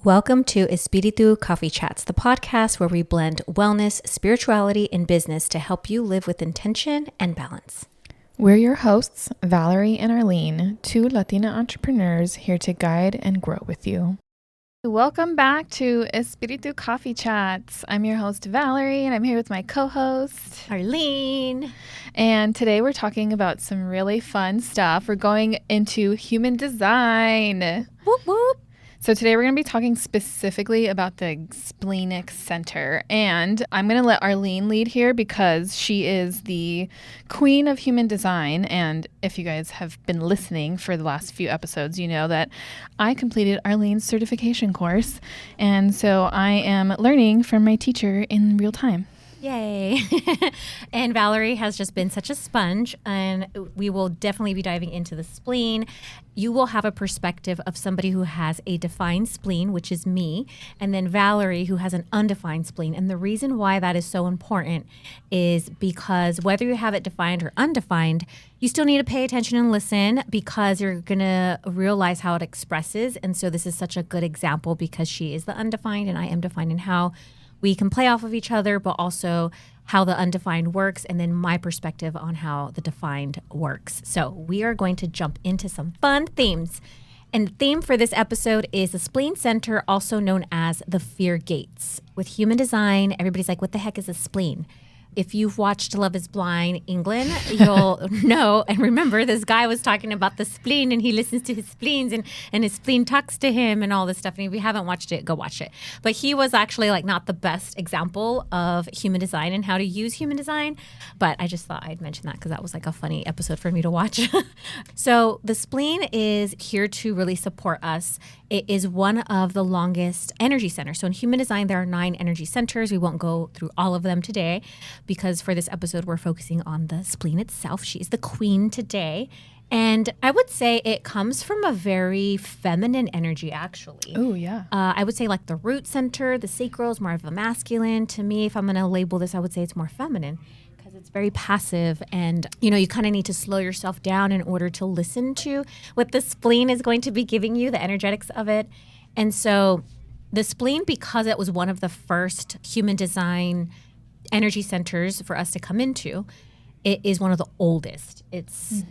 Welcome to Espiritu Coffee Chats, the podcast where we blend wellness, spirituality, and business to help you live with intention and balance. We're your hosts, Valerie and Arlene, two Latina entrepreneurs here to guide and grow with you. Welcome back to Espiritu Coffee Chats. I'm your host, Valerie, and I'm here with my co-host, Arlene. And today we're talking about some really fun stuff. We're going into human design. Whoop, whoop. So today we're going to be talking specifically about the Splenic Center, and I'm going to let Arlene lead here because she is the queen of human design, and if you guys have been listening for the last few episodes, you know that I completed Arlene's certification course, and so I am learning from my teacher in real time. Yay. And Valerie has just been such a sponge, and we will definitely be diving into the spleen. You will have a perspective of somebody who has a defined spleen, which is me, and then Valerie, who has an undefined spleen. And the reason why that is so important is because whether you have it defined or undefined, you still need to pay attention and listen because you're going to realize how it expresses. And so this is such a good example because she is the undefined and I am defined, and how we can play off of each other, but also how the undefined works, and then my perspective on how the defined works. So we are going to jump into some fun themes. And the theme for this episode is the Splenic Center, also known as the fear gates. With human design, everybody's like, what the heck is a spleen? If you've watched Love is Blind England, you'll know and remember this guy was talking about the spleen, and he listens to his spleens, and his spleen talks to him and all this stuff. And if you haven't watched it, go watch it. But he was actually like not the best example of human design and how to use human design. But I just thought I'd mention that because that was like a funny episode for me to watch. So the spleen is here to really support us. It is one of the longest energy centers. So in human design, there are 9 energy centers. We won't go through all of them today, because for this episode, we're focusing on the spleen itself. She is the queen today. And I would say it comes from a very feminine energy, actually. Oh, yeah. I would say like the root center, the sacral is more of a masculine. To me, if I'm going to label this, I would say it's more feminine because it's very passive. And, you kind of need to slow yourself down in order to listen to what the spleen is going to be giving you, the energetics of it. And so the spleen, because it was one of the first human design energy centers for us to come into, it is one of the oldest. It's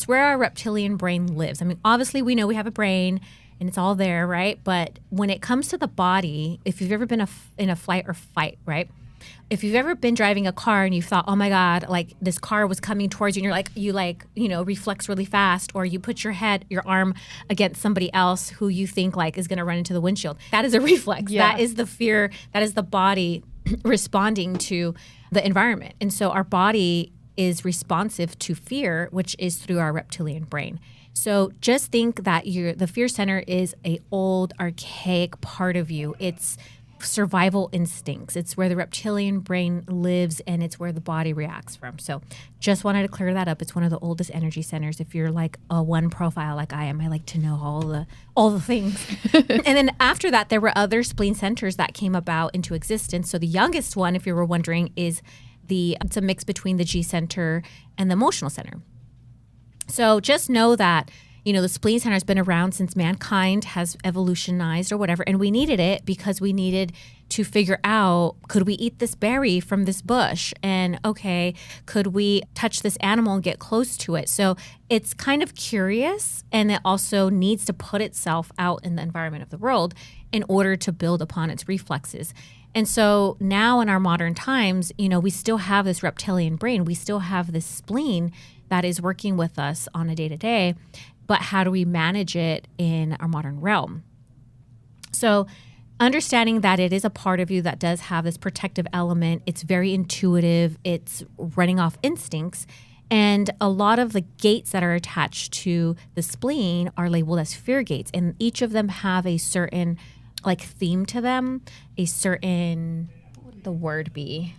where our reptilian brain lives. I mean, obviously we know we have a brain and it's all there, right? But when it comes to the body, if you've ever been in a flight or fight, right? If you've ever been driving a car and you thought, oh my God, like this car was coming towards you, and you reflex really fast, or you put your arm against somebody else who you think like is going to run into the windshield. That is a reflex. Yeah. That is the fear. That is the body responding to the environment. And so our body is responsive to fear, which is through our reptilian brain. So just think that the fear center is a old, archaic part of you. It's survival instincts. It's where the reptilian brain lives, and it's where the body reacts from. So just wanted to clear that up. It's one of the oldest energy centers. If you're like a one profile like I am, I like to know all the things. And then after that, there were other spleen centers that came about into existence. So the youngest one, if you were wondering, is it's a mix between the G center and the emotional center. So just know that the spleen center has been around since mankind has evolutionized or whatever, and we needed it because we needed to figure out, could we eat this berry from this bush? And okay, could we touch this animal and get close to it? So it's kind of curious, and it also needs to put itself out in the environment of the world in order to build upon its reflexes. And so now in our modern times, we still have this reptilian brain. We still have this spleen that is working with us on a day-to-day. But how do we manage it in our modern realm? So understanding that it is a part of you that does have this protective element, it's very intuitive, it's running off instincts, and a lot of the gates that are attached to the spleen are labeled as fear gates, and each of them have a certain theme to them, a certain, what would the word be?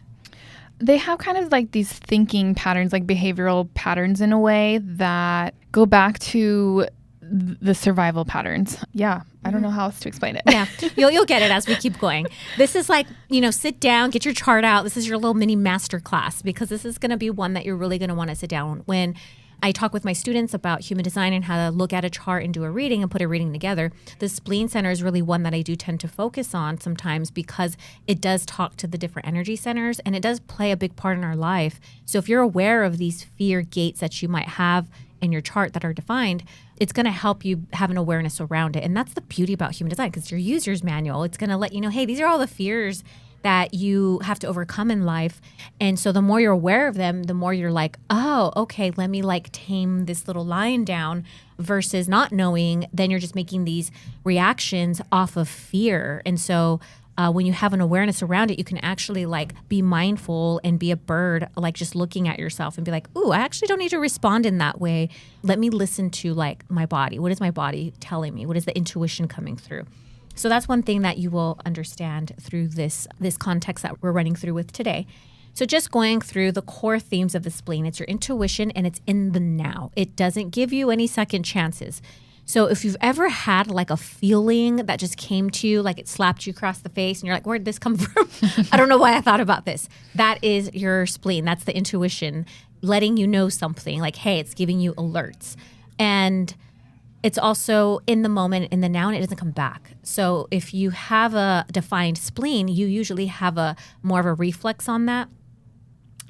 They have kind of like these thinking patterns, like behavioral patterns in a way that go back to the survival patterns. Yeah. I don't know how else to explain it. Yeah. You'll get it as we keep going. This is like, sit down, get your chart out. This is your little mini master class, because this is going to be one that you're really going to want to sit down when I talk with my students about human design and how to look at a chart and do a reading and put a reading together. The spleen center is really one that I do tend to focus on sometimes because it does talk to the different energy centers and it does play a big part in our life. So if you're aware of these fear gates that you might have in your chart that are defined, it's going to help you have an awareness around it. And that's the beauty about human design, because your user's manual, it's going to let you know, hey, these are all the fears that you have to overcome in life. And so the more you're aware of them, the more you're like, oh, okay, let me like tame this little lion down, versus not knowing, then you're just making these reactions off of fear. And so when you have an awareness around it, you can actually like be mindful and be a bird, like just looking at yourself and be like, ooh, I actually don't need to respond in that way. Let me listen to like my body. What is my body telling me? What is the intuition coming through? So that's one thing that you will understand through this context that we're running through with today. So just going through the core themes of the spleen, it's your intuition and it's in the now. It doesn't give you any second chances. So if you've ever had like a feeling that just came to you, like it slapped you across the face and you're like, where'd this come from? I don't know why I thought about this. That is your spleen. That's the intuition letting you know something, like, hey, it's giving you alerts. And it's also in the moment, in the now, and it doesn't come back. So if you have a defined spleen, you usually have a more of a reflex on that.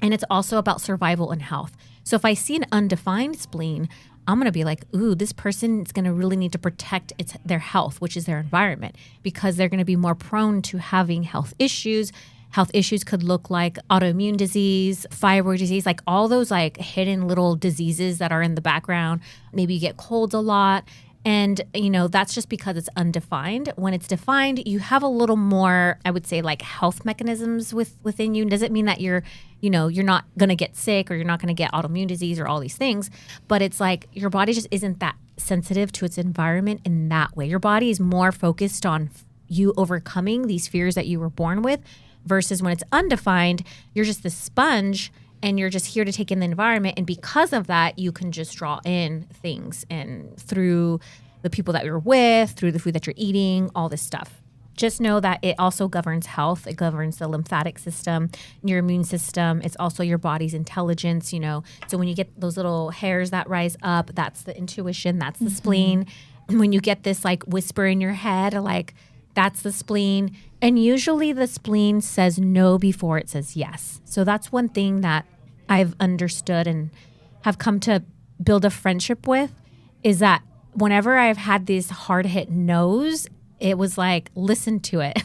And it's also about survival and health. So if I see an undefined spleen, I'm going to be like, ooh, this person is going to really need to protect their health, which is their environment, because they're going to be more prone to having health issues. Health issues could look like autoimmune disease, thyroid disease, like all those like hidden little diseases that are in the background. Maybe you get colds a lot. And, you know, that's just because it's undefined. When it's defined, you have a little more, I would say, like health mechanisms within you. Doesn't mean that you're not going to get sick or you're not going to get autoimmune disease or all these things. But it's like your body just isn't that sensitive to its environment in that way. Your body is more focused on you overcoming these fears that you were born with, versus when it's undefined, you're just the sponge and you're just here to take in the environment. And because of that, you can just draw in things, and through the people that you're with, through the food that you're eating, all this stuff. Just know that it also governs health. It governs the lymphatic system, your immune system. It's also your body's intelligence, you know. So when you get those little hairs that rise up, that's the intuition, that's the spleen. When you get this like whisper in your head, like that's the spleen. And usually the spleen says no before it says yes. So that's one thing that I've understood and have come to build a friendship with, is that whenever I've had these hard hit no's, it was like, listen to it.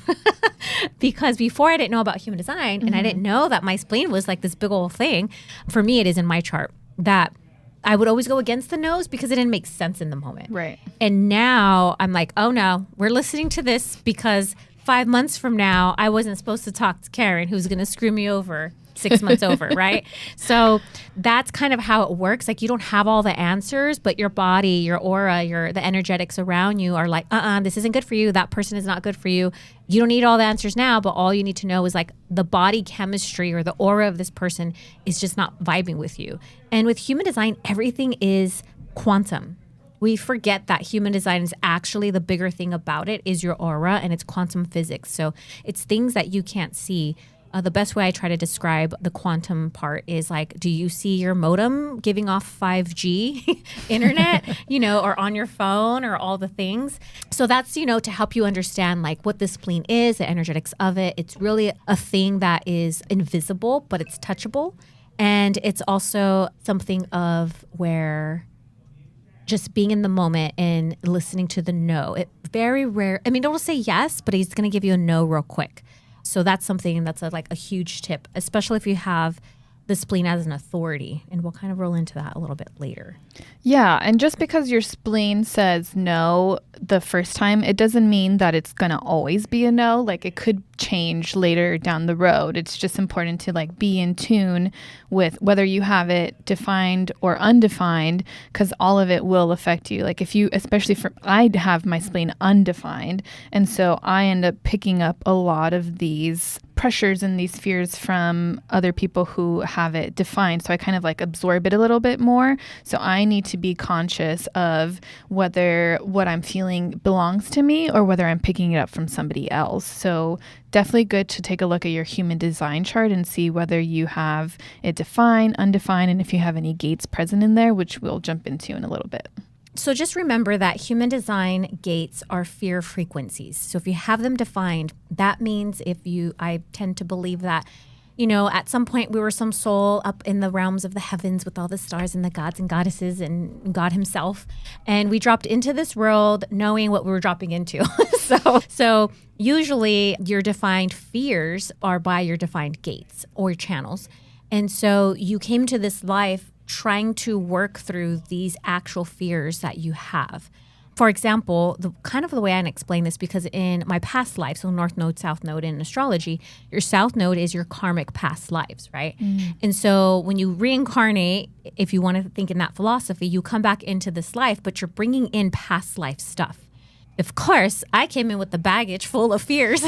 Because before I didn't know about human design, and I didn't know that my spleen was like this big old thing. For me, it is in my chart that I would always go against the no's because it didn't make sense in the moment. Right. And now I'm like, oh no, we're listening to this because 5 months from now, I wasn't supposed to talk to Karen, who's going to screw me over 6 months over, right? So that's kind of how it works. Like you don't have all the answers, but your body, your aura, the energetics around you are like, this isn't good for you. That person is not good for you. You don't need all the answers now, but all you need to know is like the body chemistry or the aura of this person is just not vibing with you. And with human design, everything is quantum. We forget that human design is actually the bigger thing about it is your aura, and it's quantum physics. So it's things that you can't see. The best way I try to describe the quantum part is like, do you see your modem giving off 5G internet, or on your phone or all the things? So that's, to help you understand like what the spleen is, the energetics of it. It's really a thing that is invisible, but it's touchable. And it's also something of where just being in the moment and listening to the no. It very rare. I mean, don't say yes, but he's going to give you a no real quick. So that's something that's a huge tip, especially if you have the spleen as an authority. And we'll kind of roll into that a little bit later. Yeah. And just because your spleen says no the first time, it doesn't mean that it's going to always be a no. Like it could change later down the road. It's just important to be in tune with whether you have it defined or undefined, because all of it will affect you. Like if you, I have my spleen undefined. And so I end up picking up a lot of these pressures and these fears from other people who have it defined. So I kind of like absorb it a little bit more. So I need to be conscious of whether what I'm feeling belongs to me or whether I'm picking it up from somebody else. So definitely good to take a look at your human design chart and see whether you have it defined, undefined, and if you have any gates present in there, which we'll jump into in a little bit. So just remember that human design gates are fear frequencies. So if you have them defined, that means I tend to believe that, at some point we were some soul up in the realms of the heavens with all the stars and the gods and goddesses and God himself. And we dropped into this world knowing what we were dropping into. So usually your defined fears are by your defined gates or channels. And so you came to this life trying to work through these actual fears that you have. For example, the way I explain this, because in my past life, so North Node, South Node in astrology, your South Node is your karmic past lives, right? And so when you reincarnate, if you want to think in that philosophy, you come back into this life, but you're bringing in past life stuff. Of course, I came in with the baggage full of fears.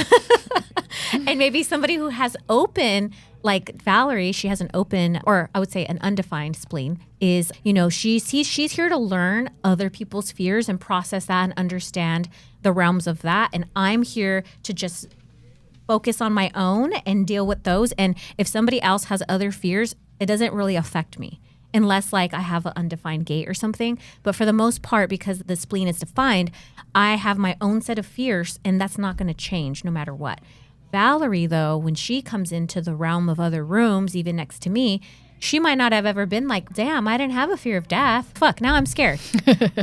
And maybe somebody who has open, like Valerie, she has an open, or I would say an undefined spleen, is, she's here to learn other people's fears and process that and understand the realms of that. And I'm here to just focus on my own and deal with those. And if somebody else has other fears, it doesn't really affect me. Unless like I have an undefined gate or something. But for the most part, because the spleen is defined, I have my own set of fears, and that's not going to change no matter what. Valerie, though, when she comes into the realm of other rooms, even next to me, she might not have ever been like, damn, I didn't have a fear of death. Fuck, now I'm scared.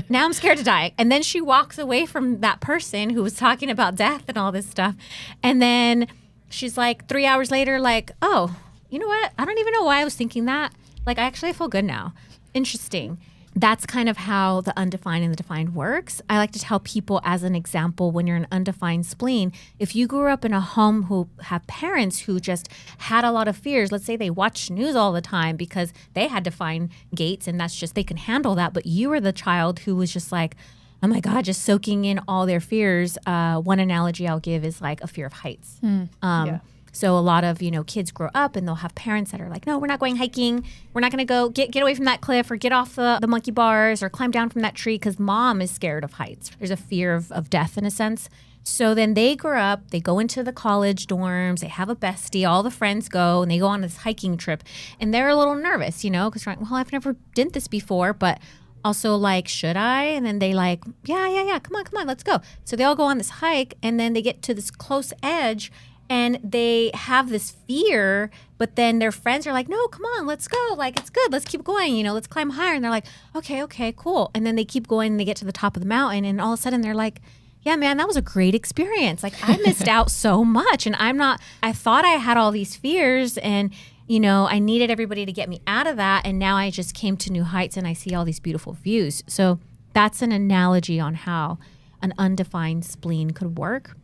Now I'm scared to die. And then she walks away from that person who was talking about death and all this stuff. And then she's like 3 hours later, like, oh, you know what? I don't even know why I was thinking that. Like, I actually feel good now. Interesting. That's kind of how the undefined and the defined works. I like to tell people as an example, when you're an undefined spleen, if you grew up in a home who have parents who just had a lot of fears, let's say they watch news all the time because they had defined gates and that's just, they can handle that. But you were the child who was just like, oh my God, just soaking in all their fears. One analogy I'll give is like a fear of heights. Yeah. So a lot of, kids grow up and they'll have parents that are like, no, we're not going hiking. We're not going to go get away from that cliff or get off the monkey bars or climb down from that tree because mom is scared of heights. There's a fear of death in a sense. So then they grow up, they go into the college dorms, they have a bestie, all the friends go and they go on this hiking trip and they're a little nervous, because they're like, well, I've never done this before, but also like, should I? And then they like, yeah, come on, let's go. So they all go on this hike and then they get to this close edge and they have this fear, but then their friends are like, no, come on, let's go. Like, it's good. Let's keep going. Let's climb higher. And they're like, okay, cool. And then they keep going and they get to the top of the mountain. And all of a sudden they're like, yeah, man, that was a great experience. Like, I missed out so much. And I thought I had all these fears and, I needed everybody to get me out of that. And now I just came to new heights and I see all these beautiful views. So that's an analogy on how an undefined spleen could work.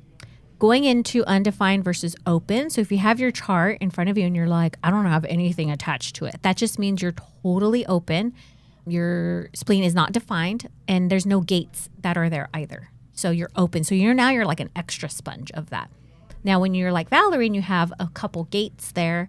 Going into undefined versus open. So if you have your chart in front of you and you're like, I don't have anything attached to it, that just means you're totally open. Your spleen is not defined and there's no gates that are there either. So you're open. So you're like an extra sponge of that. Now, when you're like Valerie and you have a couple gates there,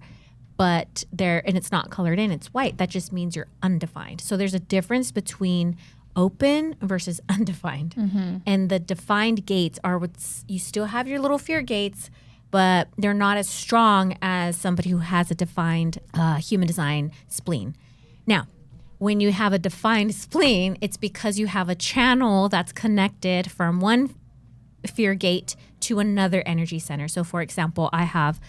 but and it's not colored in, it's white, that just means you're undefined. So there's a difference between open versus undefined. Mm-hmm. And the defined gates are you still have your little fear gates, but they're not as strong as somebody who has a defined human design spleen. Now, when you have a defined spleen, it's because you have a channel that's connected from one fear gate to another energy center. So for example, I have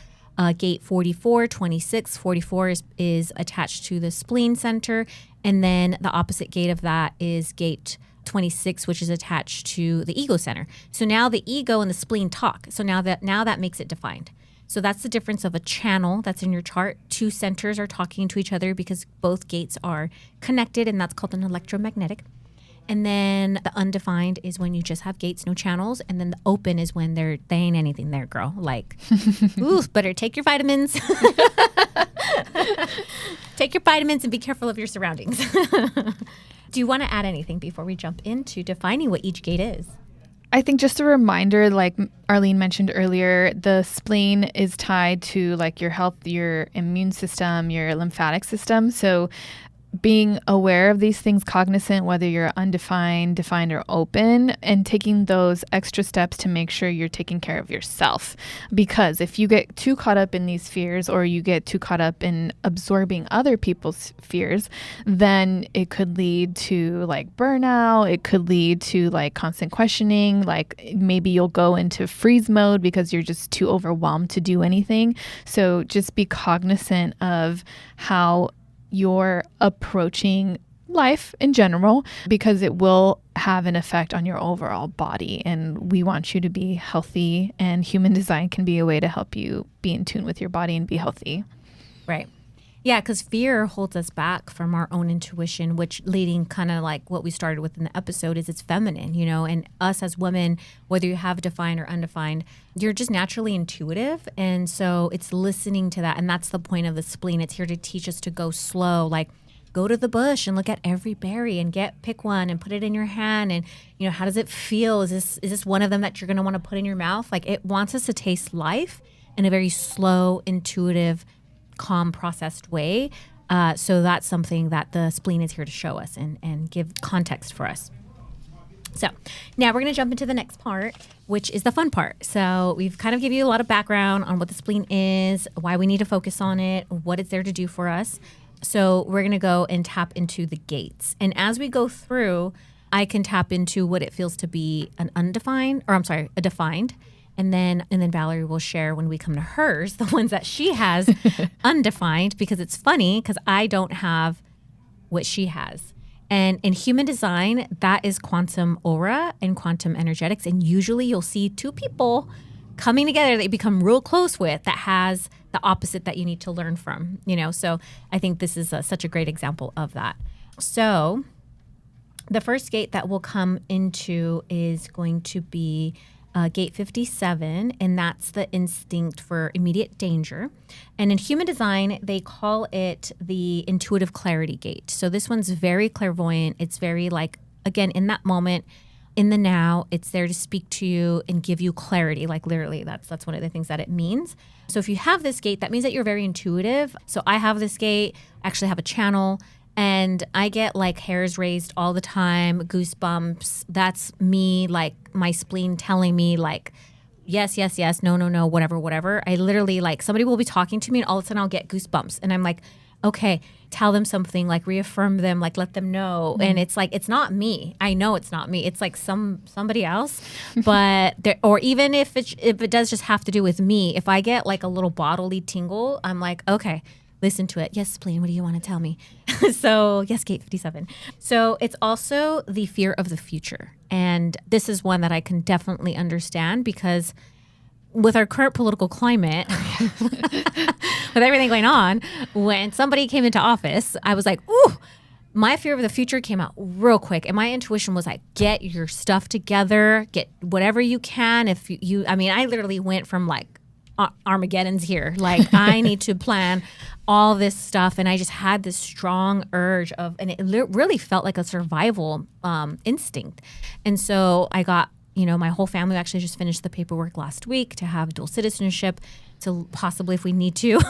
gate 44, 26. 44 is attached to the spleen center. And then the opposite gate of that is gate 26, which is attached to the ego center. So now the ego and the spleen talk. So now that makes it defined. So that's the difference of a channel that's in your chart. Two centers are talking to each other because both gates are connected, and that's called an electromagnetic. And then the undefined is when you just have gates, no channels. And then the open is when they ain't anything there, girl. Like, ooh, better take your vitamins. Take your vitamins and be careful of your surroundings. Do you want to add anything before we jump into defining what each gate is? I think just a reminder, like Arlene mentioned earlier, the spleen is tied to like your health, your immune system, your lymphatic system. So being aware of these things, cognizant, whether you're undefined, defined, or open, and taking those extra steps to make sure you're taking care of yourself. Because if you get too caught up in these fears, or you get too caught up in absorbing other people's fears, then it could lead to like burnout. It could lead to like constant questioning. Like maybe you'll go into freeze mode because you're just too overwhelmed to do anything. So just be cognizant of how you're approaching life in general, because it will have an effect on your overall body. And we want you to be healthy, and human design can be a way to help you be in tune with your body and be healthy. Right. Yeah, because fear holds us back from our own intuition, which leading kind of like what we started with in the episode is it's feminine, and us as women, whether you have defined or undefined, you're just naturally intuitive. And so it's listening to that. And that's the point of the spleen. It's here to teach us to go slow, like go to the bush and look at every berry and pick one and put it in your hand. And, how does it feel? Is this one of them that you're going to want to put in your mouth? Like it wants us to taste life in a very slow, intuitive, calm, processed way. So that's something that the spleen is here to show us and give context for us. So now we're going to jump into the next part, which is the fun part. So we've kind of given you a lot of background on what the spleen is, why we need to focus on it, what it's there to do for us. So we're going to go and tap into the gates. And as we go through, I can tap into what it feels to be a defined. And then Valerie will share when we come to hers, the ones that she has undefined, because it's funny because I don't have what she has. And in human design, that is quantum aura and quantum energetics. And usually you'll see two people coming together that you become real close with that has the opposite that you need to learn from, So I think this is such a great example of that. So the first gate that we'll come into is going to be gate 57, and that's the instinct for immediate danger. And in human design, they call it the intuitive clarity gate. So this one's very clairvoyant. It's very like, again, in that moment, in the now, it's there to speak to you and give you clarity. Like literally, that's one of the things that it means. So if you have this gate, that means that you're very intuitive. So I have this gate, I actually have a channel, and I get like hairs raised all the time, goosebumps. That's me, like my spleen telling me like, yes, yes, yes, no, no, no, whatever. I literally like somebody will be talking to me and all of a sudden I'll get goosebumps. And I'm like, okay, tell them something, like reaffirm them, like let them know. And it's like, it's not me. I know it's not me. It's like somebody else. But or even if it does just have to do with me, if I get like a little bodily tingle, I'm like, okay, listen to it. Yes, spleen, what do you want to tell me? So yes, gate 57. So it's also the fear of the future. And this is one that I can definitely understand because with our current political climate, with everything going on, when somebody came into office, I was like, ooh, my fear of the future came out real quick. And my intuition was like, get your stuff together, get whatever you can. I literally went from like, Armageddon's here. Like I need to plan all this stuff. And I just had this strong urge and it really felt like a survival instinct. And so I got, my whole family actually just finished the paperwork last week to have dual citizenship, to possibly, if we need to,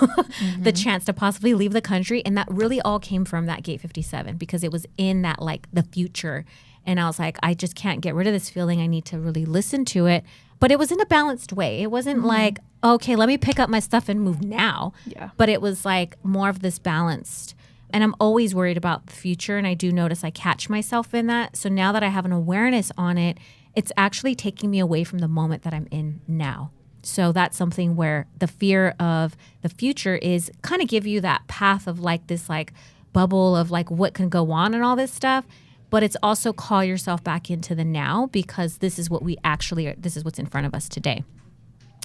the chance to possibly leave the country. And that really all came from that gate 57 because it was in that like the future. And I was like, I just can't get rid of this feeling. I need to really listen to it. But it was in a balanced way. It wasn't like, okay, let me pick up my stuff and move now. Yeah. But it was like more of this balanced. And I'm always worried about the future. And I do notice I catch myself in that. So now that I have an awareness on it, it's actually taking me away from the moment that I'm in now. So that's something where the fear of the future is kind of give you that path of like this like bubble of like what can go on and all this stuff. But it's also call yourself back into the now because this is what this is what's in front of us today.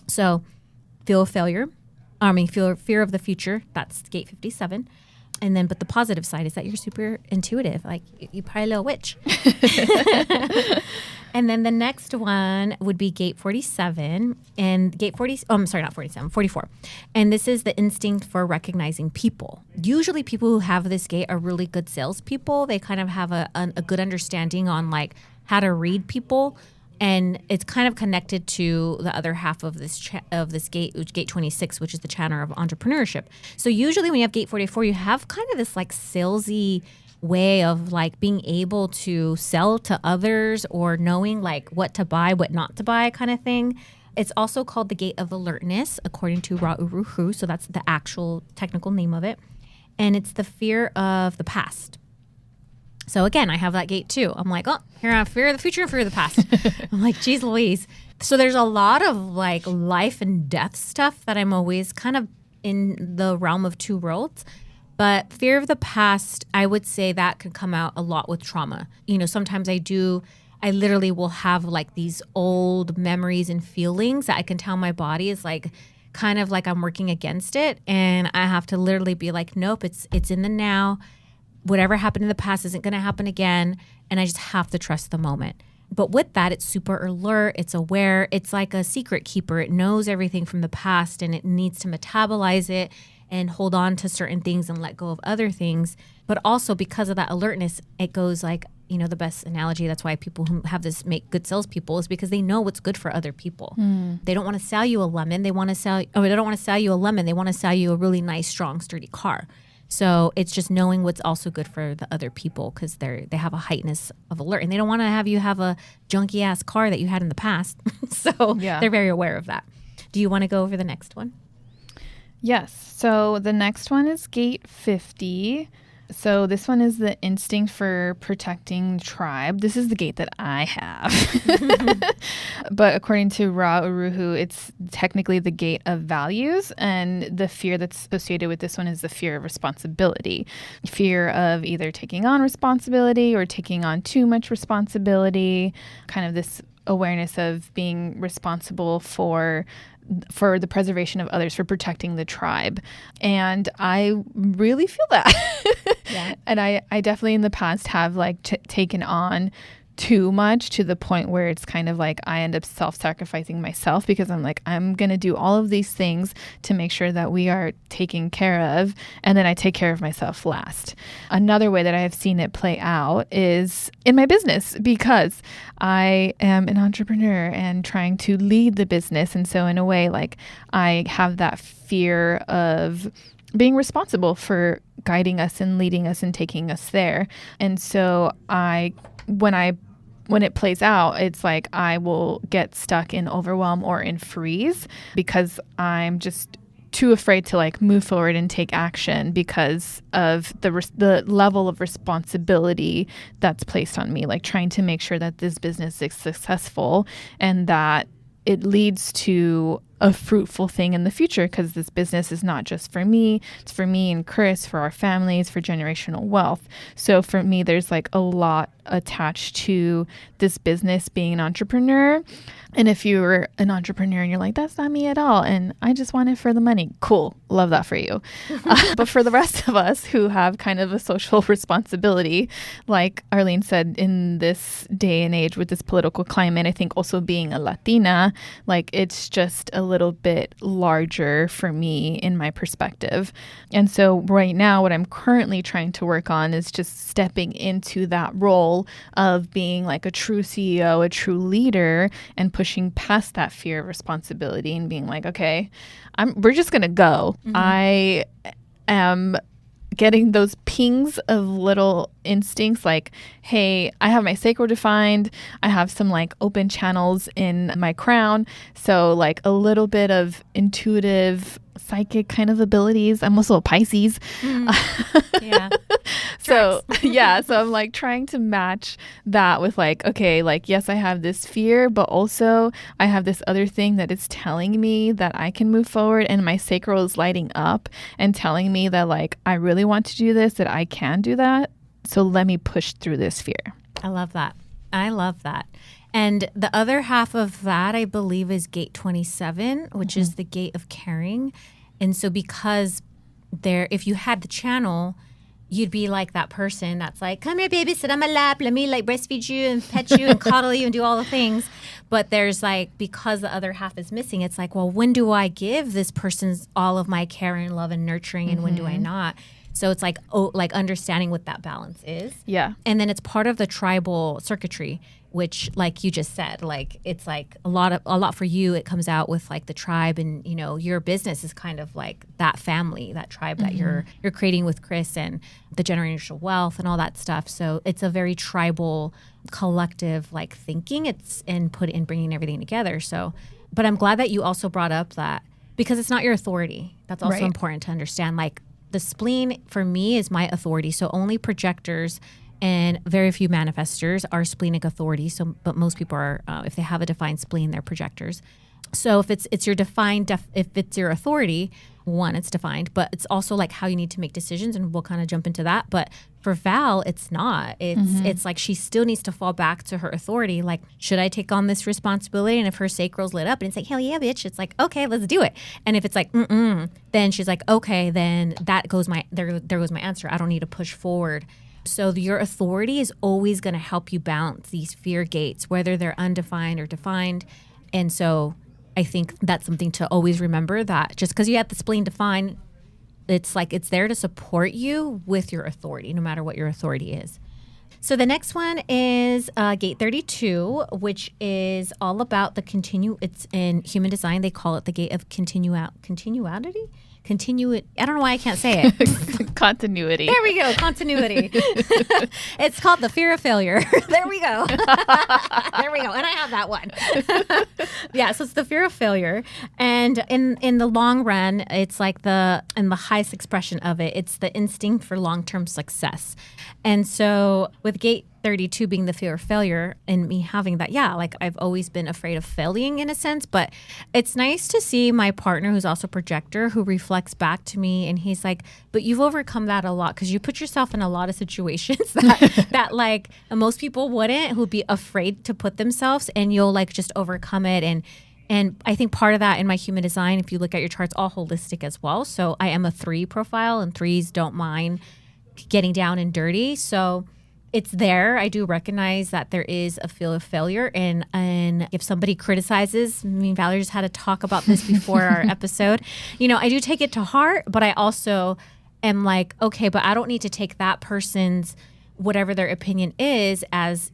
So fear of the future, that's gate 57. And then, but the positive side is that you're super intuitive. Like you probably a little witch. And then the next one would be gate 47 and gate 44. And this is the instinct for recognizing people. Usually people who have this gate are really good salespeople. They kind of have a good understanding on like how to read people. And it's kind of connected to the other half of this gate, gate 26, which is the channel of entrepreneurship. So usually when you have gate 44, you have kind of this like salesy way of like being able to sell to others or knowing like what to buy, what not to buy kind of thing. It's also called the gate of alertness, according to Ra-Uru-Hu. So that's the actual technical name of it. And it's the fear of the past. So again, I have that gate too. I'm like, oh, here I have fear of the future and fear of the past. I'm like, geez Louise. So there's a lot of like life and death stuff that I'm always kind of in the realm of two worlds. But fear of the past, I would say that can come out a lot with trauma. You know, sometimes I literally will have like these old memories and feelings that I can tell my body is like kind of like I'm working against it. And I have to literally be like, nope, it's in the now. Whatever happened in the past isn't going to happen again. And I just have to trust the moment. But with that, it's super alert. It's aware. It's like a secret keeper. It knows everything from the past and it needs to metabolize it and hold on to certain things and let go of other things. But also because of that alertness, it goes like, you know, the best analogy, that's why people who have this make good salespeople is because they know what's good for other people. They don't want to sell you a lemon. They don't want to sell you a lemon. They want to sell you a really nice, strong, sturdy car. So it's just knowing what's also good for the other people because they have a heightness of alert. And they don't want to have you have a junky ass car that you had in the past. So they're very aware of that. Do you want to go over the next one? Yes. So the next one is gate 50. So this one is the instinct for protecting the tribe. This is the gate that I have. But according to Ra-Uru-Hu, it's technically the gate of values. And the fear that's associated with this one is the fear of responsibility. Fear of either taking on responsibility or taking on too much responsibility. Kind of this awareness of being responsible for the preservation of others, for protecting the tribe. And I really feel that. Yeah. And I definitely in the past have like taken on too much to the point where it's kind of like I end up self-sacrificing myself because I'm like, I'm going to do all of these things to make sure that we are taken care of. And then I take care of myself last. Another way that I have seen it play out is in my business because I am an entrepreneur and trying to lead the business. And so in a way, like I have that fear of being responsible for guiding us and leading us and taking us there. And so when it plays out, it's like I will get stuck in overwhelm or in freeze because I'm just too afraid to like move forward and take action because of the level of responsibility that's placed on me, like trying to make sure that this business is successful and that it leads to a fruitful thing in the future because this business is not just for me. It's for me and Chris, for our families, for generational wealth. So for me, there's like a lot attached to this business being an entrepreneur. And if you're an entrepreneur and you're like, that's not me at all, and I just want it for the money, cool. Love that for you. But for the rest of us who have kind of a social responsibility, like Arlene said, in this day and age with this political climate, I think also being a Latina, like it's just a little bit larger for me in my perspective. And so right now, what I'm currently trying to work on is just stepping into that role of being like a true CEO, a true leader, and pushing past that fear of responsibility and being like, okay, we're just going to go. Mm-hmm. I am getting those pings of little instincts like, hey, I have my sacral defined. I have some like open channels in my crown. So like a little bit of intuitive psychic kind of abilities. I'm also a Pisces. Yeah. So I'm like trying to match that with like, okay, like, yes, I have this fear, but also I have this other thing that is telling me that I can move forward, and my sacral is lighting up and telling me that like, I really want to do this, that I can do that. So let me push through this fear. I love that. And the other half of that, I believe, is gate 27, which is the gate of caring. And so because if you had the channel, you'd be like that person that's like, come here, baby, sit on my lap. Let me like breastfeed you and pet you and cuddle you and do all the things. But there's like, because the other half is missing, it's like, well, when do I give this person all of my care and love and nurturing and when do I not? So it's like understanding what that balance is. Yeah. And then it's part of the tribal circuitry, which, like you just said, like it's like a lot for you. It comes out with like the tribe, and your business is kind of like that family, that tribe that you're creating with Chris, and the generational wealth and all that stuff. So it's a very tribal, collective like thinking. It's bringing everything together. So, but I'm glad that you also brought up that, because it's not your authority. That's also important to understand. Like the spleen for me is my authority. So only projectors and very few manifestors are splenic authority. So, but most people are, if they have a defined spleen, they're projectors. So if it's your defined, if it's your authority, one, it's defined, but it's also like how you need to make decisions, and we'll kind of jump into that. But for Val, it's not. It's like she still needs to fall back to her authority. Like, should I take on this responsibility? And if her sacral's lit up and it's like, hell yeah, bitch, it's like, okay, let's do it. And if it's like, then she's like, okay, then there goes my answer. I don't need to push forward. So your authority is always going to help you balance these fear gates, whether they're undefined or defined. And so I think that's something to always remember, that just because you have the spleen defined, it's like it's there to support you with your authority, no matter what your authority is. So the next one is gate 32, which is all about the it's in human design. They call it the gate of continuity. I don't know why I can't say it. Continuity. There we go. Continuity. It's called the fear of failure. There we go. There we go. And I have that one. Yeah. So it's the fear of failure. And in the long run, it's like the highest expression of it, it's the instinct for long-term success. And so with gate 32 being the fear of failure, and me having that, like I've always been afraid of failing in a sense, but it's nice to see my partner, who's also projector, who reflects back to me, and he's like, but you've overcome that a lot, because you put yourself in a lot of situations that like most people wouldn't, who'd be afraid to put themselves, and you'll like just overcome it. And I think part of that in my human design, if you look at your charts, all holistic as well. So I am a 3 profile, and 3s don't mind getting down and dirty. So it's there. I do recognize that there is a feel of failure. And if somebody criticizes, Valerie just had to talk about this before our episode, I do take it to heart, but I also am like, okay, but I don't need to take that person's, whatever their opinion is, as,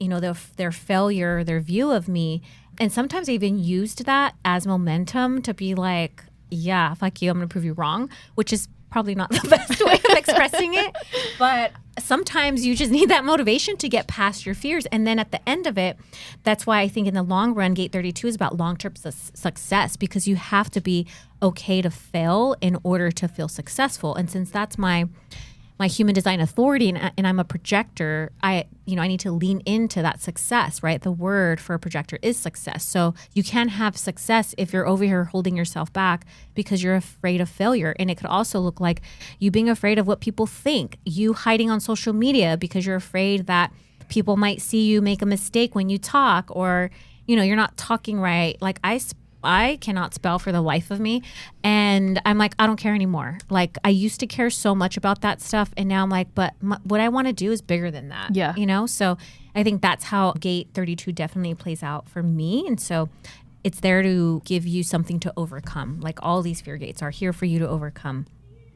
their failure, their view of me. And sometimes I even used that as momentum to be like, yeah, fuck you, I'm going to prove you wrong, which is probably not the best way of expressing it. But sometimes you just need that motivation to get past your fears. And then at the end of it, that's why I think in the long run, gate 32 is about long-term success, because you have to be okay to fail in order to feel successful. And since that's my human design authority, and I'm a projector, I need to lean into that success, right? The word for a projector is success. So you can have success if you're over here holding yourself back because you're afraid of failure. And it could also look like you being afraid of what people think, you hiding on social media because you're afraid that people might see you make a mistake when you talk, or, you're not talking right. Like I cannot spell for the life of me. And I'm like, I don't care anymore. Like I used to care so much about that stuff. And now I'm like, but what I want to do is bigger than that. Yeah. So I think that's how gate 32 definitely plays out for me. And so it's there to give you something to overcome. Like all these fear gates are here for you to overcome.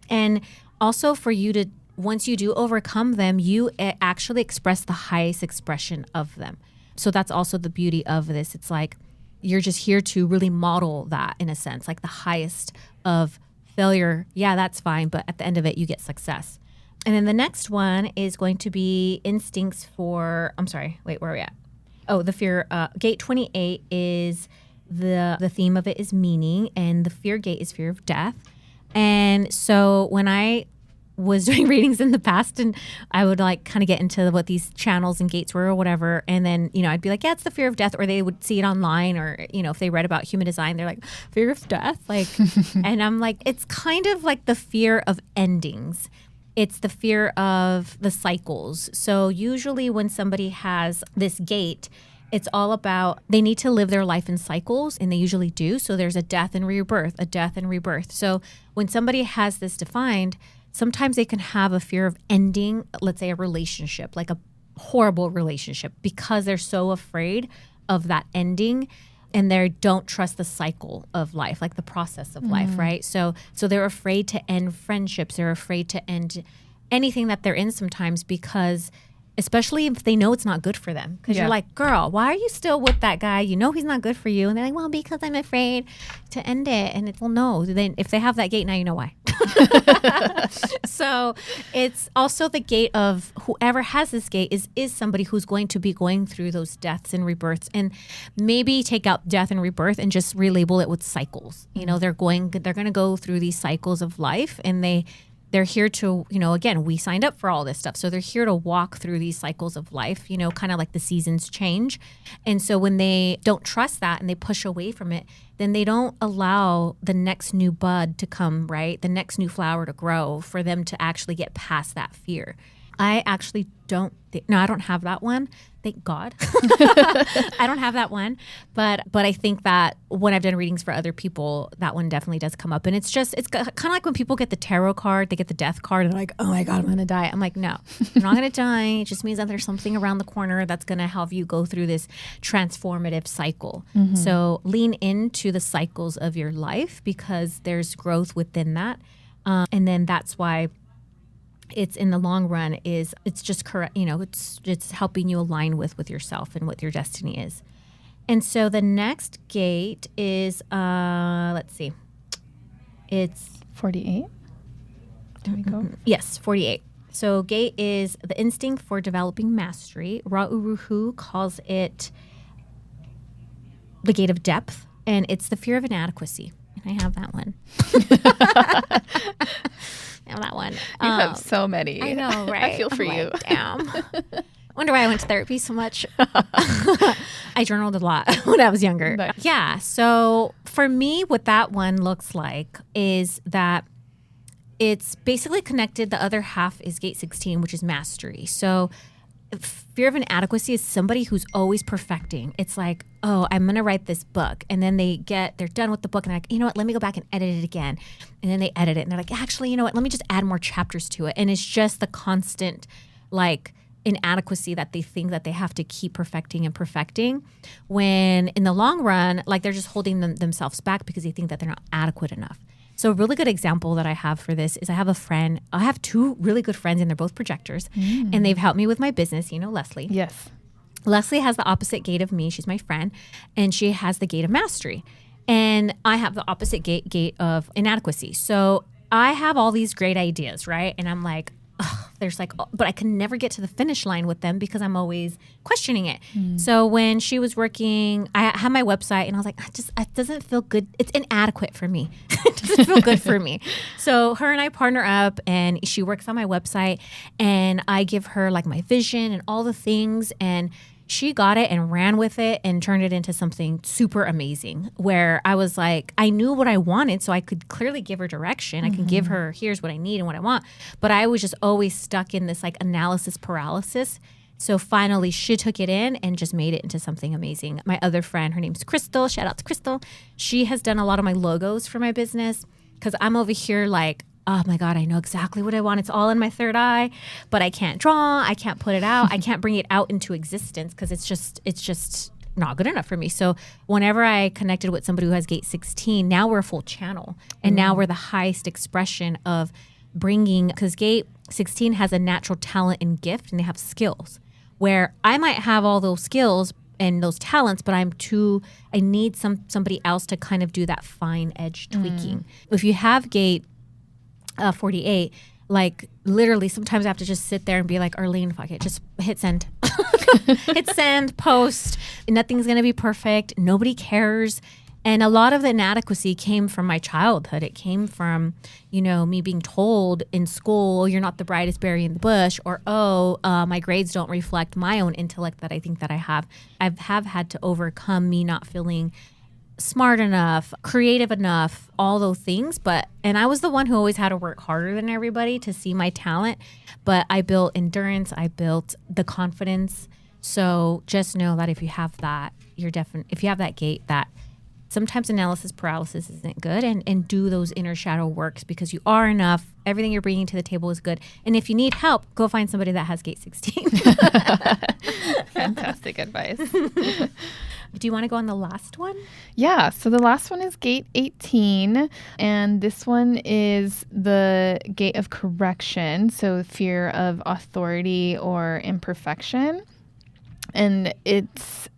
And also for you to, once you do overcome them, you actually express the highest expression of them. So that's also the beauty of this. It's like, you're just here to really model that, in a sense, like the highest of failure. Yeah, that's fine. But at the end of it, you get success. And then the next one is going to be instincts for, where are we at? Oh, the fear. Gate 28 is the theme of it is meaning, and the fear gate is fear of death. And so when I was doing readings in the past, and I would like kind of get into what these channels and gates were or whatever, and then I'd be like, yeah, it's the fear of death, or they would see it online, or if they read about human design, they're like, fear of death, like and I'm like, it's kind of like the fear of endings. It's the fear of the cycles. So usually when somebody has this gate, it's all about, they need to live their life in cycles, and they usually do. So there's a death and rebirth, So when somebody has this defined, sometimes they can have a fear of ending, let's say a relationship, like a horrible relationship, because they're so afraid of that ending, and they don't trust the cycle of life, like the process of life, right? So they're afraid to end friendships. They're afraid to end anything that they're in sometimes, because especially if they know it's not good for them. Because Yeah. you're like, girl, why are you still with that guy? You know he's not good for you. And they're like, well, because I'm afraid to end it. And it's, well, no. Then if they have that gate, now you know why. So it's also the gate of whoever has this gate is somebody who's going to be going through those deaths and rebirths, and maybe take out death and rebirth and just relabel it with cycles. You know, they're going to go through these cycles of life, and they're here to, you know, again, we signed up for all this stuff. So they're here to walk through these cycles of life, you know, kind of like the seasons change. And so when they don't trust that and they push away from it, then they don't allow the next new bud to come, right? The next new flower to grow for them to actually get past that fear. I actually don't I don't have that one. Thank God. I don't have that one. But I think that when I've done readings for other people, that one definitely does come up. And it's kind of like when people get the tarot card, they get the death card, and they're like, oh my God, I'm going to die. I'm like, no, you're not going to die. It just means that there's something around the corner that's going to help you go through this transformative cycle. Mm-hmm. So lean into the cycles of your life, because there's growth within that. And then that's why it's in the long run it's just correct, you know, it's helping you align with yourself and what your destiny is. And so the next gate is let's see, it's 48. There we go. Yes, 48. So gate is the instinct for developing mastery. Ra'uruhu calls it the gate of depth, and it's the fear of inadequacy. And I have that one. That one. You have so many. I know, right? I feel for you. Like, damn. Wonder why I went to therapy so much. I journaled a lot when I was younger. But yeah. So for me, what that one looks like is that it's basically connected. The other half is gate 16, which is mastery. So fear of inadequacy is somebody who's always perfecting. It's like, oh, I'm going to write this book. And then they're done with the book, and they're like, you know what, let me go back and edit it again. And then they edit it, and they're like, actually, you know what, let me just add more chapters to it. And it's just the constant, like, inadequacy that they think that they have to keep perfecting, when in the long run, like, they're just holding themselves back because they think that they're not adequate enough. So a really good example that I have for this is I have two really good friends, and they're both projectors, and they've helped me with my business. You know, Leslie. Yes. Leslie has the opposite gate of me. She's my friend, and she has the gate of mastery. And I have the opposite gate of inadequacy. So I have all these great ideas, right? And I'm like, but I can never get to the finish line with them because I'm always questioning it. So when she was working, I had my website, and I was like, it doesn't feel good. It's inadequate for me. It doesn't feel good for me. So her and I partner up, and she works on my website, and I give her like my vision and all the things, and she got it and ran with it and turned it into something super amazing, where I was like, I knew what I wanted, so I could clearly give her direction. I can give her, here's what I need and what I want. But I was just always stuck in this like analysis paralysis. So finally she took it in and just made it into something amazing. My other friend, her name's Crystal. Shout out to Crystal. She has done a lot of my logos for my business, because I'm over here like, oh my God, I know exactly what I want. It's all in my third eye, but I can't draw. I can't put it out. I can't bring it out into existence because it's just not good enough for me. So whenever I connected with somebody who has gate 16, now we're a full channel. And now we're the highest expression of bringing, because gate 16 has a natural talent and gift, and they have skills, where I might have all those skills and those talents, but I need somebody else to kind of do that fine edge tweaking. If you have gate 48, like literally sometimes I have to just sit there and be like, Arlene, fuck it, just hit send. Hit send, post. Nothing's going to be perfect. Nobody cares. And a lot of the inadequacy came from my childhood. It came from, you know, me being told in school, you're not the brightest berry in the bush, or, my grades don't reflect my own intellect that I think that I have. I have had to overcome me not feeling smart enough, creative enough, all those things. And I was the one who always had to work harder than everybody to see my talent. But I built endurance. I built the confidence. So just know that if you have that, if you have that gate, that sometimes analysis paralysis isn't good, and do those inner shadow works, because you are enough. Everything you're bringing to the table is good. And if you need help, go find somebody that has gate 16. Fantastic advice. Do you want to go on the last one? Yeah. So the last one is gate 18. And this one is the gate of correction. So fear of authority or imperfection. And it's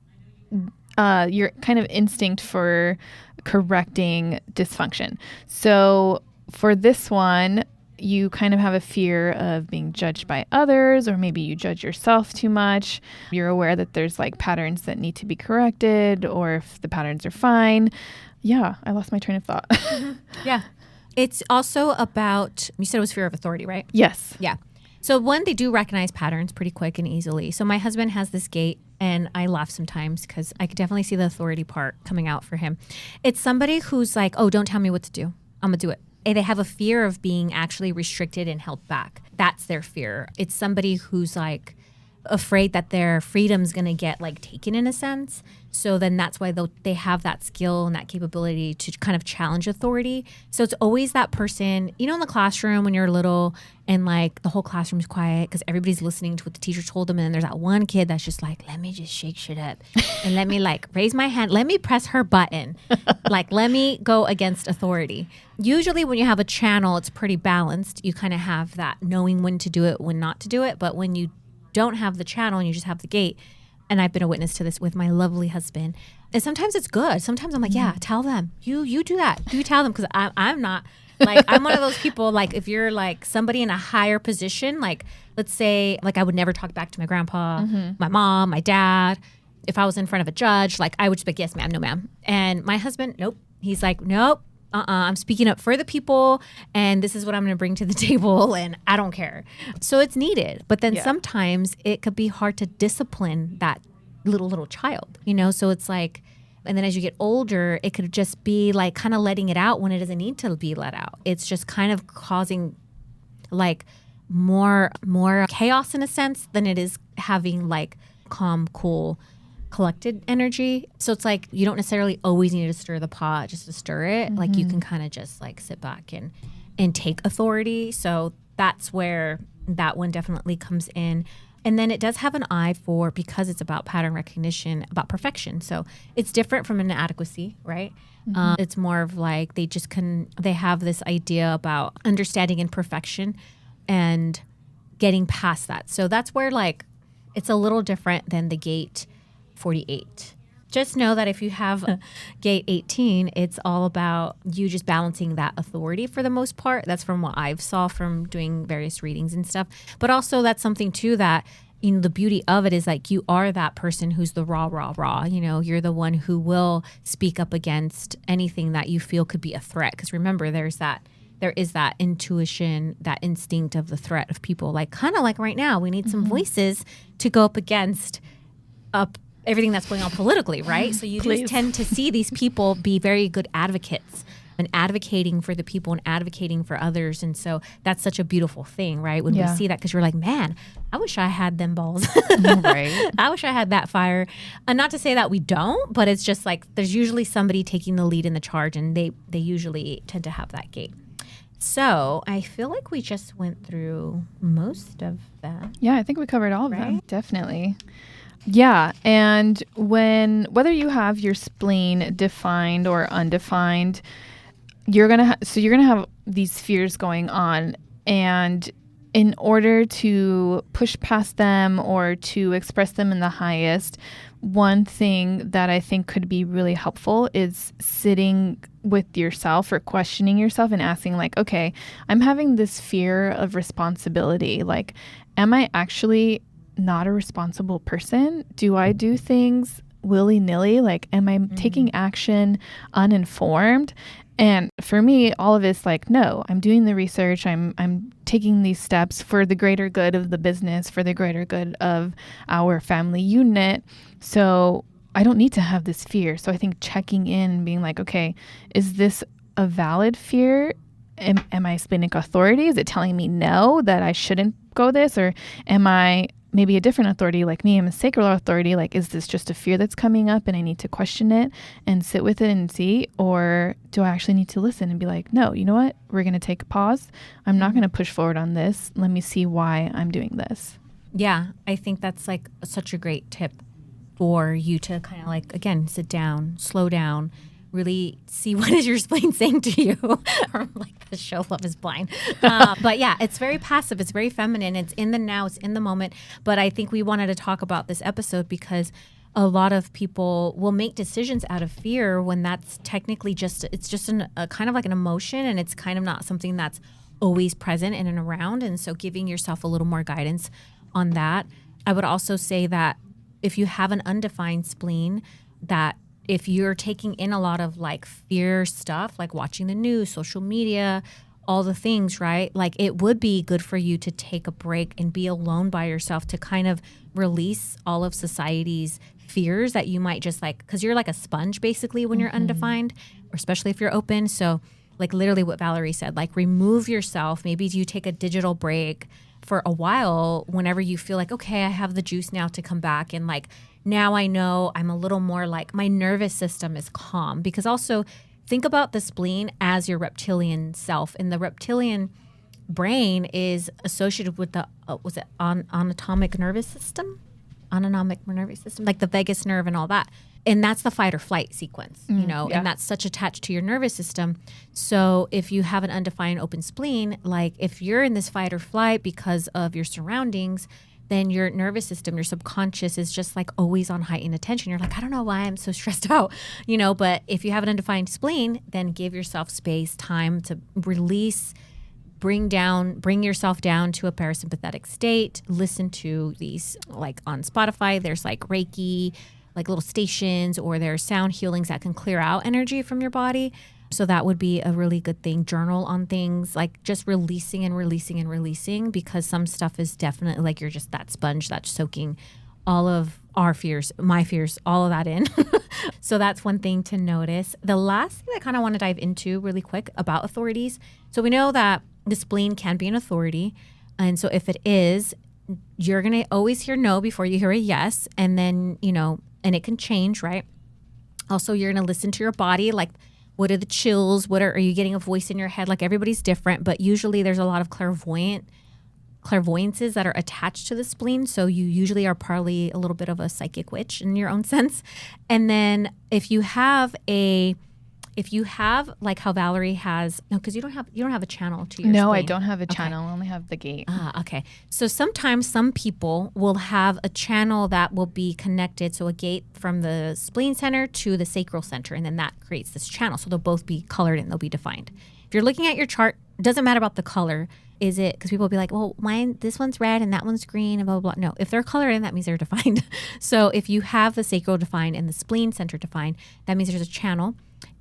your kind of instinct for correcting dysfunction. So for this one, you kind of have a fear of being judged by others, or maybe you judge yourself too much. You're aware that there's like patterns that need to be corrected, or if the patterns are fine. Yeah, I lost my train of thought. Yeah. It's also about, you said it was fear of authority, right? Yes. Yeah. So one, they do recognize patterns pretty quick and easily. So my husband has this gait, and I laugh sometimes because I could definitely see the authority part coming out for him. It's somebody who's like, oh, don't tell me what to do. I'm going to do it. And they have a fear of being actually restricted and held back. That's their fear. It's somebody who's like afraid that their freedom's going to get like taken in a sense. So then that's why they have that skill and that capability to kind of challenge authority. So it's always that person, in the classroom when you're little and like the whole classroom's quiet because everybody's listening to what the teacher told them. And then there's that one kid that's just like, let me just shake shit up and let me like raise my hand. Let me press her button. Like, let me go against authority. Usually when you have a channel, it's pretty balanced. You kind of have that knowing when to do it, when not to do it. But when you don't have the channel and you just have the gate, and I've been a witness to this with my lovely husband. And sometimes it's good. Sometimes I'm like, yeah, tell them. You do that. You tell them, because I'm not like, I'm one of those people, like if you're like somebody in a higher position, like let's say like I would never talk back to my grandpa, my mom, my dad. If I was in front of a judge, like I would just be like, yes, ma'am, no, ma'am. And my husband, nope. He's like, nope. I'm speaking up for the people, and this is what I'm going to bring to the table, and I don't care. So it's needed. But then sometimes it could be hard to discipline that little child, So it's like, and then as you get older, it could just be like kind of letting it out when it doesn't need to be let out. It's just kind of causing like more chaos in a sense than it is having like calm, cool, collected energy. So it's like you don't necessarily always need to stir the pot just to stir it. Like you can kind of just like sit back and take authority. So that's where that one definitely comes in. And then it does have an eye for, because it's about pattern recognition, about perfection. So it's different from inadequacy, right? It's more of like they have this idea about understanding imperfection and getting past that. So that's where like it's a little different than the gate 48. Just know that if you have gate 18, it's all about you just balancing that authority for the most part. That's from what I've saw from doing various readings and stuff. But also that's something too that, the beauty of it is like you are that person who's the raw. You're the one who will speak up against anything that you feel could be a threat. Because remember, there is that intuition, that instinct of the threat of people. Like kind of like right now, we need some voices to go up against everything that's going on politically, right? So you just tend to see these people be very good advocates and advocating for the people and advocating for others. And so that's such a beautiful thing, right? When we see that, because you're like, man, I wish I had them balls. Right. I wish I had that fire. And not to say that we don't, but it's just like there's usually somebody taking the lead in the charge, and they usually tend to have that gate. So I feel like we just went through most of that. Yeah, I think we covered all of them. Definitely. Yeah, and whether you have your spleen defined or undefined, you're gonna have these fears going on, and in order to push past them or to express them in the highest, one thing that I think could be really helpful is sitting with yourself or questioning yourself and asking like, okay, I'm having this fear of responsibility. Like, am I actually not a responsible person? Do I do things willy-nilly? Like, am I taking action uninformed? And for me, all of it's like, no, I'm doing the research. I'm taking these steps for the greater good of the business, for the greater good of our family unit. So I don't need to have this fear. So I think checking in and being like, okay, is this a valid fear? Am I splenic authority? Is it telling me no, that I shouldn't go this? Or am I maybe a different authority like me? I'm a sacral authority. Like, is this just a fear that's coming up and I need to question it and sit with it and see? Or do I actually need to listen and be like, no, you know what? We're going to take a pause. I'm not going to push forward on this. Let me see why I'm doing this. Yeah, I think that's like such a great tip. for you to kind of like, again, sit down, slow down, really see what is your spleen saying to you. Or like the show Love is Blind. But yeah, it's very passive. It's very feminine. It's in the now. It's in the moment. But I think we wanted to talk about this episode because a lot of people will make decisions out of fear when that's technically it's just a kind of like an emotion, and it's kind of not something that's always present in and around. And so giving yourself a little more guidance on that. I would also say that if you have an undefined spleen, that if you're taking in a lot of like fear stuff, like watching the news, social media, all the things, right? Like it would be good for you to take a break and be alone by yourself to kind of release all of society's fears that you might just like, because you're like a sponge basically when you're undefined, or especially if you're open. So like literally what Valerie said, like remove yourself. Maybe you take a digital break for a while whenever you feel like, okay, I have the juice now to come back. And like, now I know I'm a little more like my nervous system is calm, because also think about the spleen as your reptilian self, and the reptilian brain is associated with the, autonomic nervous system, like the vagus nerve and all that. And that's the fight or flight sequence, you know, and that's such attached to your nervous system. So if you have an undefined open spleen, like if you're in this fight or flight because of your surroundings, then your nervous system, your subconscious is just like always on heightened attention. You're like, I don't know why I'm so stressed out, you know, but if you have an undefined spleen, then give yourself space, time to release, bring yourself down to a parasympathetic state. Listen to these, like on Spotify, there's like Reiki, like little stations, or there's sound healings that can clear out energy from your body. So that would be a really good thing. Journal on things, like just releasing and releasing and releasing, because some stuff is definitely like you're just that sponge that's soaking all of our fears, my fears, all of that in. So that's one thing to notice. The last thing I kind of want to dive into really quick about authorities. So we know that the spleen can be an authority. And so if it is, you're going to always hear no before you hear a yes. And then, you know, and it can change, right? Also, you're going to listen to your body. Like, what are the chills? Are you getting a voice in your head? Like everybody's different, but usually there's a lot of clairvoyances that are attached to the spleen. So you usually are partly a little bit of a psychic witch in your own sense. And then if you have like how Valerie has, no, because you don't have a channel to your No, spleen. I don't have a channel. I only have the gate. Okay. So sometimes some people will have a channel that will be connected, so a gate from the spleen center to the sacral center, and then that creates this channel. So they'll both be colored and they'll be defined. If you're looking at your chart, it doesn't matter about the color. Is it, because people will be like, well, this one's red and that one's green and blah, blah, blah. No, if they're colored in, that means they're defined. So if you have the sacral defined and the spleen center defined, that means there's a channel.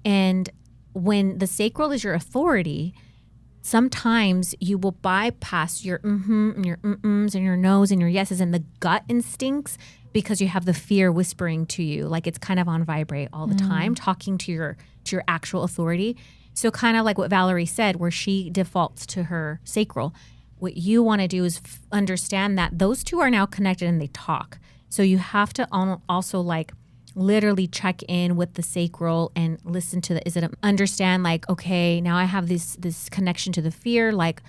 And when the sacral is your authority, sometimes you will bypass your and your and your no's and your yeses and the gut instincts, because you have the fear whispering to you, like it's kind of on vibrate all the time, talking to your actual authority. So kind of like what Valerie said, where she defaults to her sacral. What you want to do is understand that those two are now connected and they talk. So you have to also like literally check in with the sacral and listen to understand like, okay, now I have this connection to the fear. Like,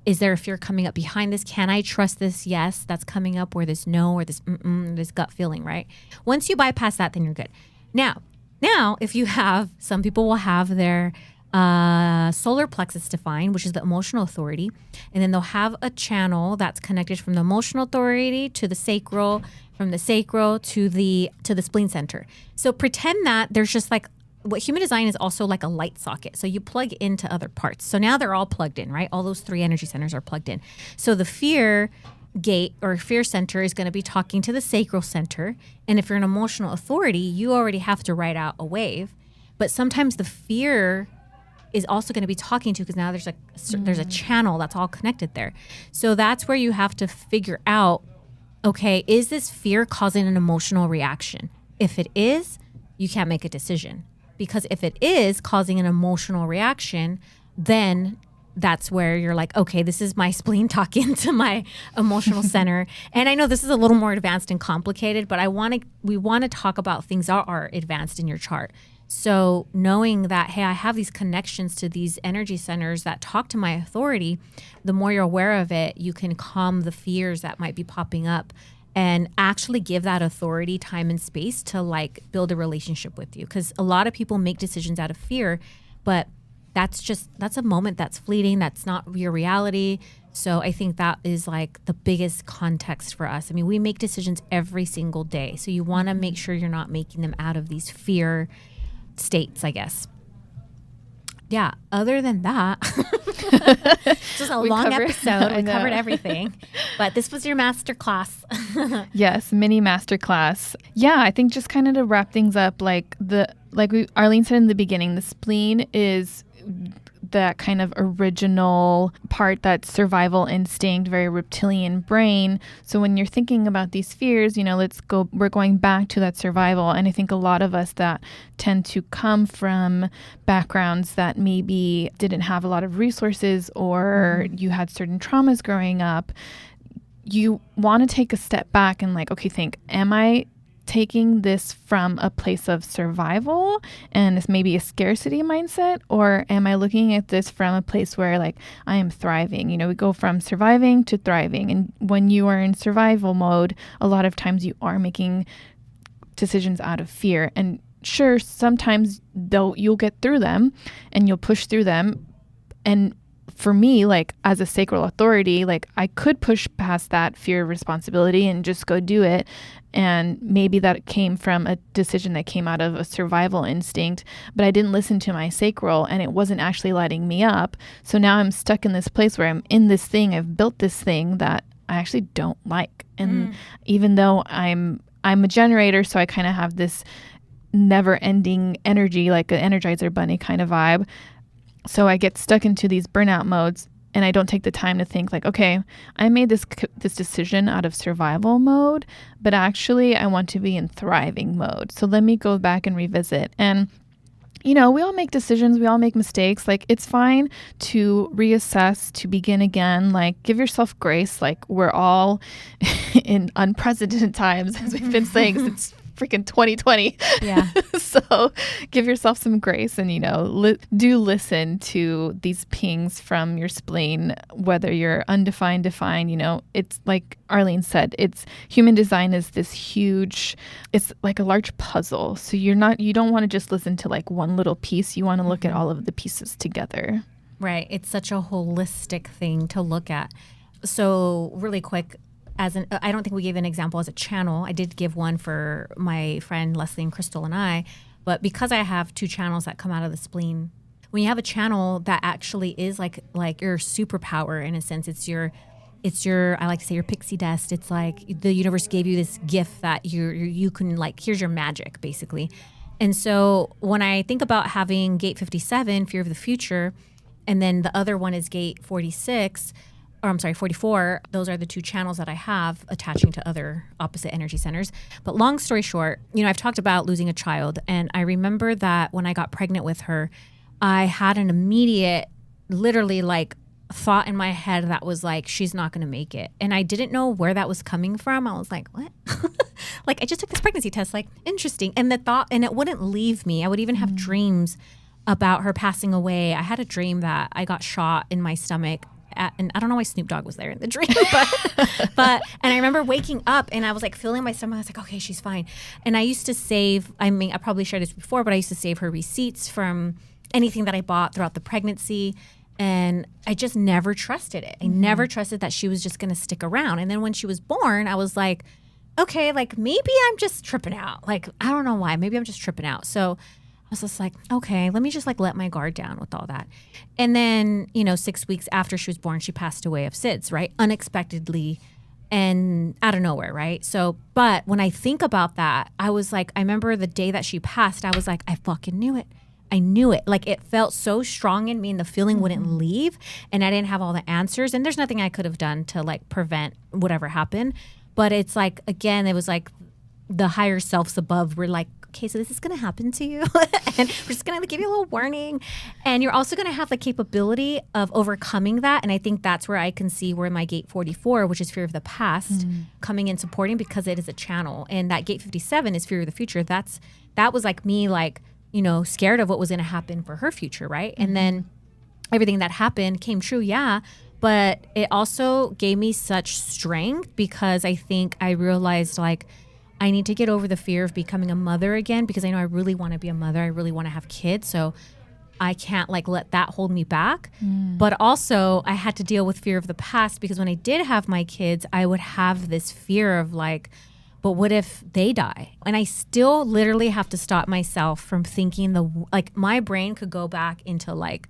is there a fear coming up behind this? Can I trust this yes that's coming up, or this no, or this this gut feeling, right? Once you bypass that, then you're good. Now, if you have, some people will have their solar plexus defined, which is the emotional authority, and then they'll have a channel that's connected from the emotional authority to the sacral, from the sacral to the spleen center. So pretend that there's just like, what human design is also like a light socket. So you plug into other parts. So now they're all plugged in, right? All those three energy centers are plugged in. So the fear gate or fear center is going to be talking to the sacral center. And if you're an emotional authority, you already have to write out a wave. But sometimes the fear is also going to be talking to, because now there's a channel that's all connected there. So that's where you have to figure out, okay, is this fear causing an emotional reaction? If it is, you can't make a decision. Because if it is causing an emotional reaction, then that's where you're like, okay, this is my spleen talking to my emotional center. And I know this is a little more advanced and complicated, but we want to talk about things that are advanced in your chart. So knowing that, hey, I have these connections to these energy centers that talk to my authority, the more you're aware of it, you can calm the fears that might be popping up and actually give that authority, time and space to like build a relationship with you. Because a lot of people make decisions out of fear, but that's a moment that's fleeting. That's not your reality. So I think that is like the biggest context for us. I mean, we make decisions every single day. So you want to make sure you're not making them out of these fear states, I guess. Yeah. Other than that, just a long episode. We covered everything. But this was your master class. Yes, mini master class. Yeah, I think just kind of to wrap things up, Arlene said in the beginning, the spleen is that kind of original part, that survival instinct, very reptilian brain. So when you're thinking about these fears, we're going back to that survival. And I think a lot of us that tend to come from backgrounds that maybe didn't have a lot of resources, or you had certain traumas growing up, you want to take a step back and think, am I taking this from a place of survival and it's maybe a scarcity mindset, or am I looking at this from a place where I am thriving? We go from surviving to thriving. And when you are in survival mode, a lot of times you are making decisions out of fear. And sure, sometimes though you'll get through them and you'll push through them. And for me, as a sacral authority, I could push past that fear of responsibility and just go do it. And maybe that came from a decision that came out of a survival instinct, but I didn't listen to my sacral and it wasn't actually lighting me up. So now I'm stuck in this place where I'm in this thing. I've built this thing that I actually don't like. And even though I'm a generator, so I kind of have this never ending energy, like an Energizer Bunny kind of vibe. So I get stuck into these burnout modes and I don't take the time to think okay, I made this decision out of survival mode, but actually I want to be in thriving mode. So let me go back and revisit. And, we all make decisions. We all make mistakes. It's fine to reassess, to begin again, give yourself grace. We're all in unprecedented times, as we've been saying since freaking 2020. Yeah. So give yourself some grace and, do listen to these pings from your spleen, whether you're undefined, defined, it's like Arlene said, human design is this huge, it's like a large puzzle. So you don't want to just listen to one little piece. You want to look at all of the pieces together. Right. It's such a holistic thing to look at. So really quick, I don't think we gave an example as a channel. I did give one for my friend Leslie and Crystal and I, but because I have two channels that come out of the spleen, when you have a channel that actually is like your superpower in a sense, it's your I like to say your pixie dust. It's like the universe gave you this gift that you can here's your magic basically. And so when I think about having gate 57, fear of the future, and then the other one is gate 44, those are the two channels that I have attaching to other opposite energy centers. But long story short, I've talked about losing a child. And I remember that when I got pregnant with her, I had an immediate, literally thought in my head that was she's not going to make it. And I didn't know where that was coming from. I was like, what? I just took this pregnancy test, interesting. And the thought, and it wouldn't leave me. I would even have dreams about her passing away. I had a dream that I got shot in my stomach. And I don't know why Snoop Dogg was there in the dream, but and I remember waking up and I was feeling my stomach. I was okay, she's fine. And I used to save, I probably shared this before, but I used to save her receipts from anything that I bought throughout the pregnancy. And I just never trusted it. I never trusted that she was just going to stick around. And then when she was born, I was okay, maybe I'm just tripping out. I don't know why. Maybe I'm just tripping out. So I was just okay, let me just let my guard down with all that. And then, 6 weeks after she was born, she passed away of SIDS, right? Unexpectedly and out of nowhere, right? So, but when I think about that, I was I remember the day that she passed, I was I fucking knew it. I knew it. It felt so strong in me and the feeling wouldn't leave. And I didn't have all the answers. And there's nothing I could have done to prevent whatever happened. But it's again, it was the higher selves above were okay, so this is going to happen to you. And we're just going to give you a little warning. And you're also going to have the capability of overcoming that. And I think that's where I can see where my gate 44, which is fear of the past, coming in supporting because it is a channel. And that gate 57 is fear of the future. That was me, scared of what was going to happen for her future, right? And then everything that happened came true, yeah. But it also gave me such strength because I think I realized like I need to get over the fear of becoming a mother again, because I know I really want to be a mother. I really want to have kids. So I can't like let that hold me back. But also I had to deal with fear of the past, because when I did have my kids, I would have this fear of like, but what if they die? And I still literally have to stop myself from thinking like my brain could go back into like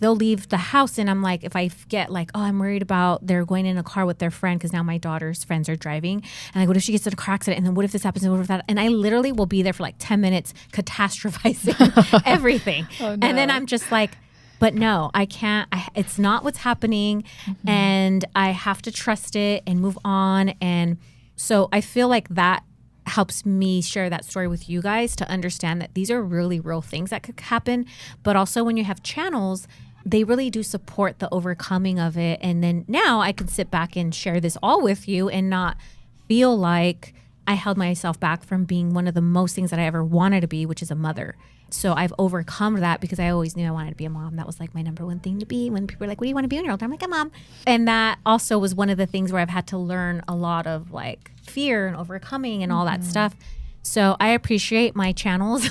they'll leave the house and I'm like, if I get like, oh, I'm worried about they're going in a car with their friend, because now my daughter's friends are driving. And like, what if she gets in a car accident? And then what if this happens? And what if that? And I literally will be there for like 10 minutes catastrophizing everything. Oh, no. And then I'm just like, but no, I can't. It's not what's happening. And I have to trust it and move on. And so I feel like that helps me share that story with you guys to understand that these are really real things that could happen. But also when you have channels, they really do support the overcoming of it. And then now I can sit back and share this all with you and not feel like I held myself back from being one of the most things that I ever wanted to be, which is a mother. So I've overcome that because I always knew I wanted to be a mom. That was like my number one thing to be. When people were like, what do you want to be when you're older? I'm like, a mom. And that also was one of the things where I've had to learn a lot of like fear and overcoming and all that stuff. So I appreciate my channels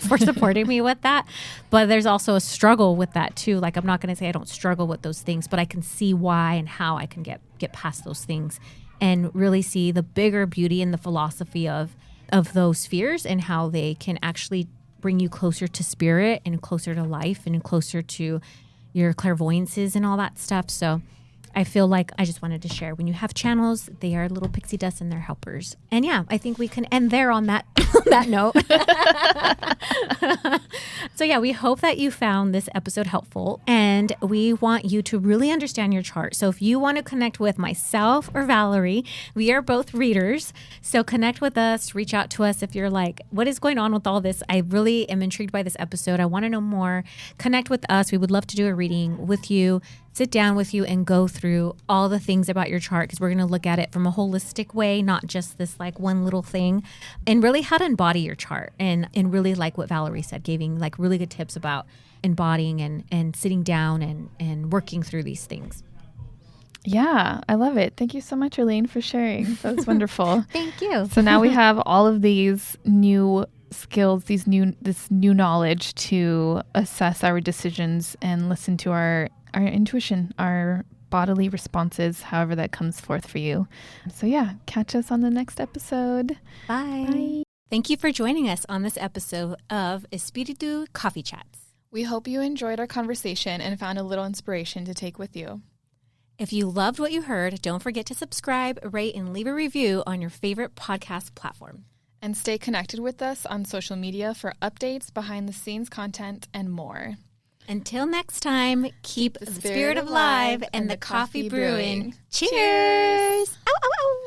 for supporting me with that. But there's also a struggle with that too. Like, I'm not going to say I don't struggle with those things, but I can see why and how I can get past those things and really see the bigger beauty and the philosophy of those fears and how they can actually bring you closer to spirit and closer to life and closer to your clairvoyances and all that stuff. So I feel like I just wanted to share, when you have channels, they are little pixie dust and they're helpers. And yeah, I think we can end there on that that note. So yeah, we hope that you found this episode helpful, and we want you to really understand your chart. So if you want to connect with myself or Valerie, we are both readers. So connect with us, reach out to us if you're like, what is going on with all this? I really am intrigued by this episode. I want to know more. Connect with us. We would love to do a reading with you, sit down with you and go through all the things about your chart, because we're going to look at it from a holistic way, not just this like one little thing, and really how to embody your chart, and really like what Valerie said, giving like really good tips about embodying and sitting down and working through these things. Yeah, I love it. Thank you so much, Arlene, for sharing. That was wonderful. Thank you. So now we have all of these new skills, this new knowledge to assess our decisions and listen to our intuition, our bodily responses, however that comes forth for you. So yeah, catch us on the next episode. Bye. Bye. Thank you for joining us on this episode of Espiritu Coffee Chats. We hope you enjoyed our conversation and found a little inspiration to take with you. If you loved what you heard, don't forget to subscribe, rate, and leave a review on your favorite podcast platform. And stay connected with us on social media for updates, behind-the-scenes content, and more. Until next time, keep the spirit alive and the coffee brewing. Cheers! Ow, ow, ow.